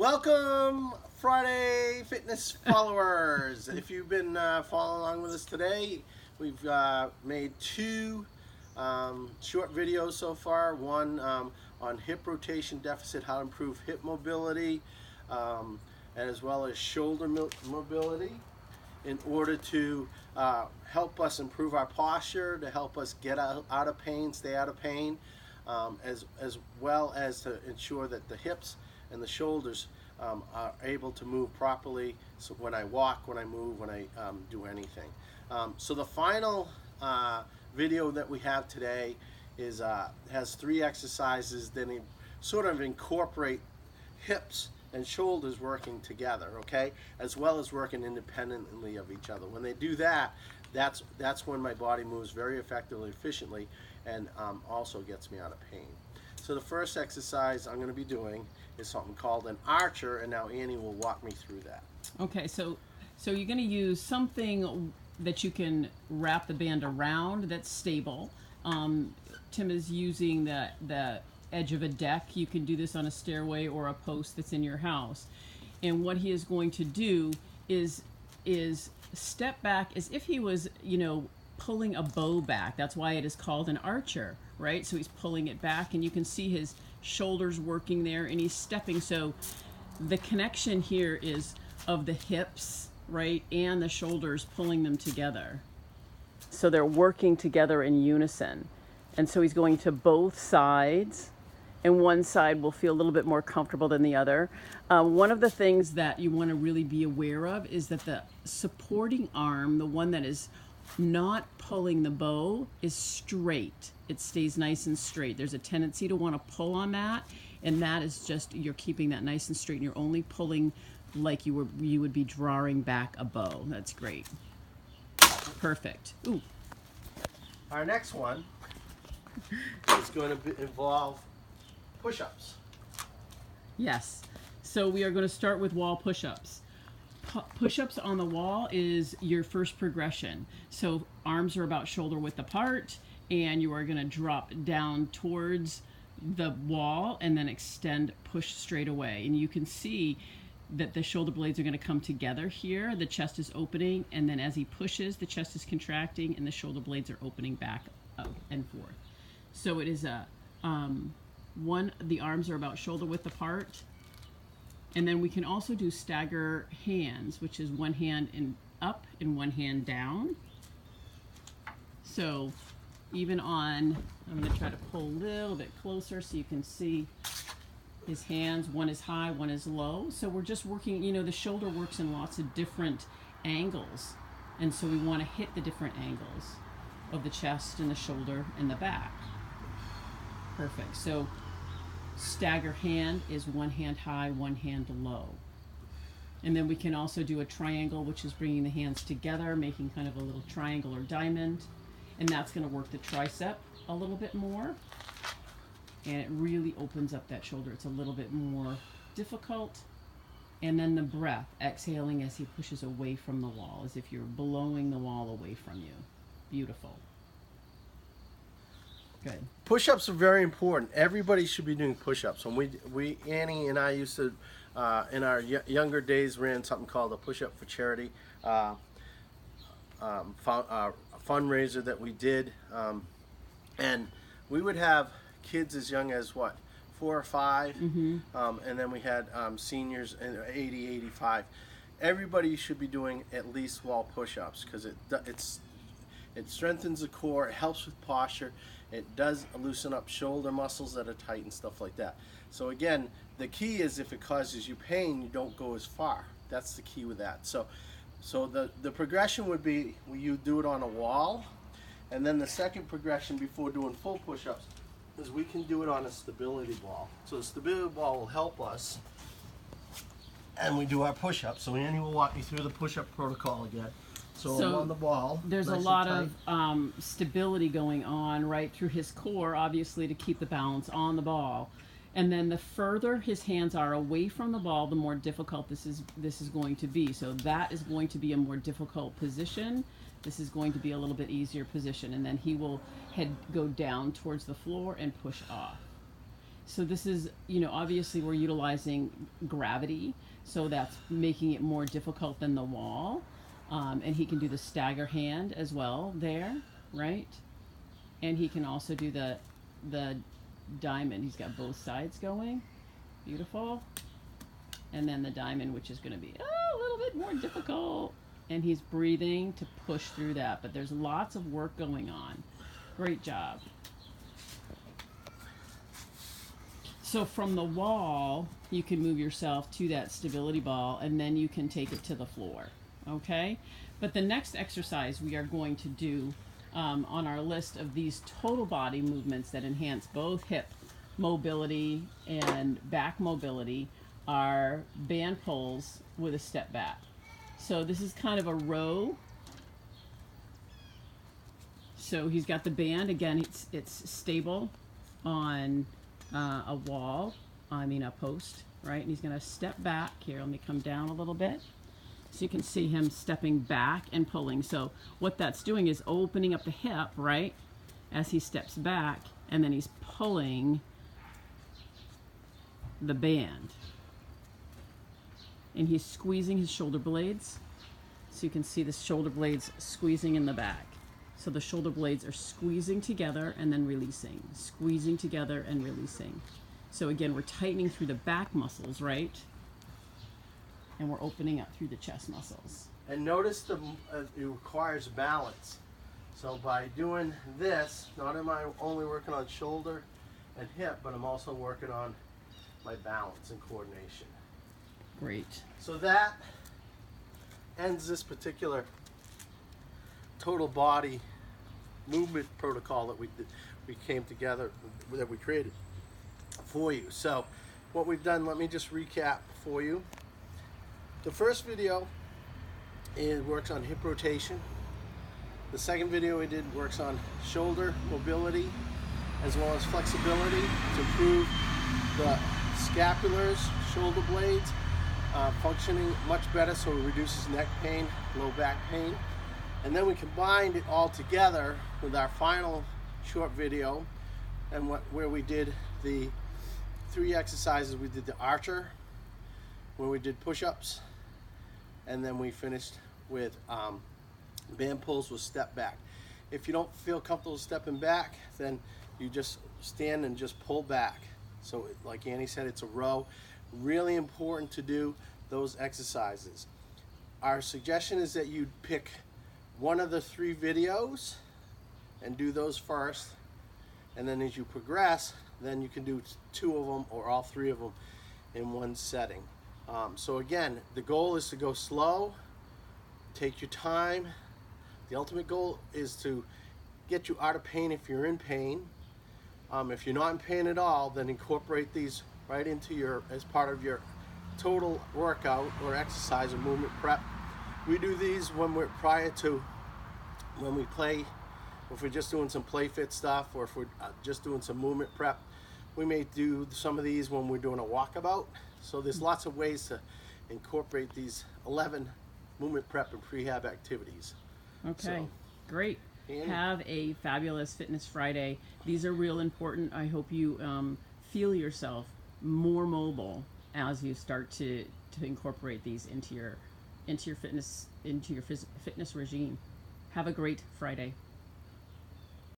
Welcome, Friday Fitness followers. If you've been following along with us today, we've made two short videos so far. One on hip rotation deficit, how to improve hip mobility, and as well as shoulder mobility in order to help us improve our posture, to help us get out of pain, stay out of pain, as well as to ensure that the hips and the shoulders are able to move properly. So when I walk, when I move, when I do anything. So the final video that we have today is has 3 exercises that sort of incorporate hips and shoulders working together, okay, as well as working independently of each other. When they do that, that's when my body moves very effectively, efficiently, and also gets me out of pain. So the first exercise I'm going to be doing is something called an archer, and now Annie will walk me through that. Okay, so you're going to use something that you can wrap the band around that's stable. Tim is using the edge of a deck. You can do this on a stairway or a post that's in your house. And what he is going to do is step back as if he was, pulling a bow back. That's why it is called an archer, right? So he's pulling it back, and you can see his shoulders working there, and he's stepping. So the connection here is of the hips, right, and the shoulders, pulling them together. So they're working together in unison. And so he's going to both sides, and one side will feel a little bit more comfortable than the other. One of the things that you want to really be aware of is that the supporting arm, the one that is not pulling the bow, is straight. It stays nice and straight. There's a tendency to want to pull on that, and that is just, you're keeping that nice and straight, and you're only pulling like you would be drawing back a bow. That's great. Perfect. Ooh. Our next one is going to involve push-ups. Yes. So we are going to start with wall push-ups. Push-ups on the wall is your first progression. So arms are about shoulder width apart, and you are going to drop down towards the wall and then extend, push straight away. And you can see that the shoulder blades are going to come together here. The chest is opening, and then as he pushes, the chest is contracting and the shoulder blades are opening back up and forth. So it is the arms are about shoulder width apart. And then we can also do stagger hands, which is one hand up and one hand down. So even on, I'm going to try to pull a little bit closer so you can see his hands. One is high, one is low. So we're just working, the shoulder works in lots of different angles. And so we want to hit the different angles of the chest and the shoulder and the back. Perfect. So stagger hand is one hand high, one hand low. And then we can also do a triangle, which is bringing the hands together, making kind of a little triangle or diamond. And that's going to work the tricep a little bit more. And it really opens up that shoulder. It's a little bit more difficult. And then the breath, exhaling as he pushes away from the wall, as if you're blowing the wall away from you. Beautiful. Good. Push-ups are very important. Everybody should be doing push-ups. When we Annie and I used to, in our younger days, ran something called a Push-Up for Charity fundraiser that we did, and we would have kids as young as 4 or 5, and then we had seniors in 80, 85. Everybody should be doing at least wall push-ups because it strengthens the core, it helps with posture, it does loosen up shoulder muscles that are tight and stuff like that. So again, the key is if it causes you pain, you don't go as far. That's the key with that. So the progression would be you do it on a wall, and then the second progression before doing full push-ups is we can do it on a stability ball. So the stability ball will help us, and we do our push-ups. So Annie will walk me through the push-up protocol again. So I'm on the ball. There's nice a lot of stability going on right through his core, obviously, to keep the balance on the ball. And then the further his hands are away from the ball, the more difficult this is going to be. So that is going to be a more difficult position. This is going to be a little bit easier position. And then he will go down towards the floor and push off. So this is, obviously we're utilizing gravity, so that's making it more difficult than the wall. And he can do the stagger hand as well there, right? And he can also do the diamond. He's got both sides going. Beautiful. And then the diamond, which is going to be a little bit more difficult. And he's breathing to push through that. But there's lots of work going on. Great job. So from the wall, you can move yourself to that stability ball, and then you can take it to the floor. Okay? But the next exercise we are going to do on our list of these total body movements that enhance both hip mobility and back mobility are band pulls with a step back. So this is kind of a row. So he's got the band, again, it's stable on a wall, a post, right? And he's gonna step back here. Let me come down a little bit. So you can see him stepping back and pulling. So what that's doing is opening up the hip, right? As he steps back, and then he's pulling the band. And he's squeezing his shoulder blades. So you can see the shoulder blades squeezing in the back. So the shoulder blades are squeezing together and then releasing, squeezing together and releasing. So again, we're tightening through the back muscles, right? And we're opening up through the chest muscles. And notice it requires balance. So by doing this, not am I only working on shoulder and hip, but I'm also working on my balance and coordination. Great. So that ends this particular total body movement protocol that we came together, that we created for you. So what we've done, let me just recap for you. The first video works on hip rotation. The second video we did works on shoulder mobility as well as flexibility to improve the scapulars, shoulder blades, functioning much better, so it reduces neck pain, low back pain. And then we combined it all together with our final short video, and where we did the 3 exercises. We did the archer, where we did push-ups, and then we finished with band pulls with step back. If you don't feel comfortable stepping back, then you just stand and just pull back. So like Annie said, it's a row. Really important to do those exercises. Our suggestion is that you pick one of the 3 videos and do those first, and then as you progress, then you can do 2 of them or all 3 of them in one setting. So again, the goal is to go slow, take your time. The ultimate goal is to get you out of pain if you're in pain. If you're not in pain at all, then incorporate these right into as part of your total workout or exercise or movement prep. We do these when we play, if we're just doing some play fit stuff, or if we're just doing some movement prep. We may do some of these when we're doing a walkabout. So there's lots of ways to incorporate these 11 movement prep and prehab activities. Okay, So, great. Annie? Have a fabulous Fitness Friday. These are real important. I hope you feel yourself more mobile as you start to incorporate these into your fitness regime. Have a great Friday.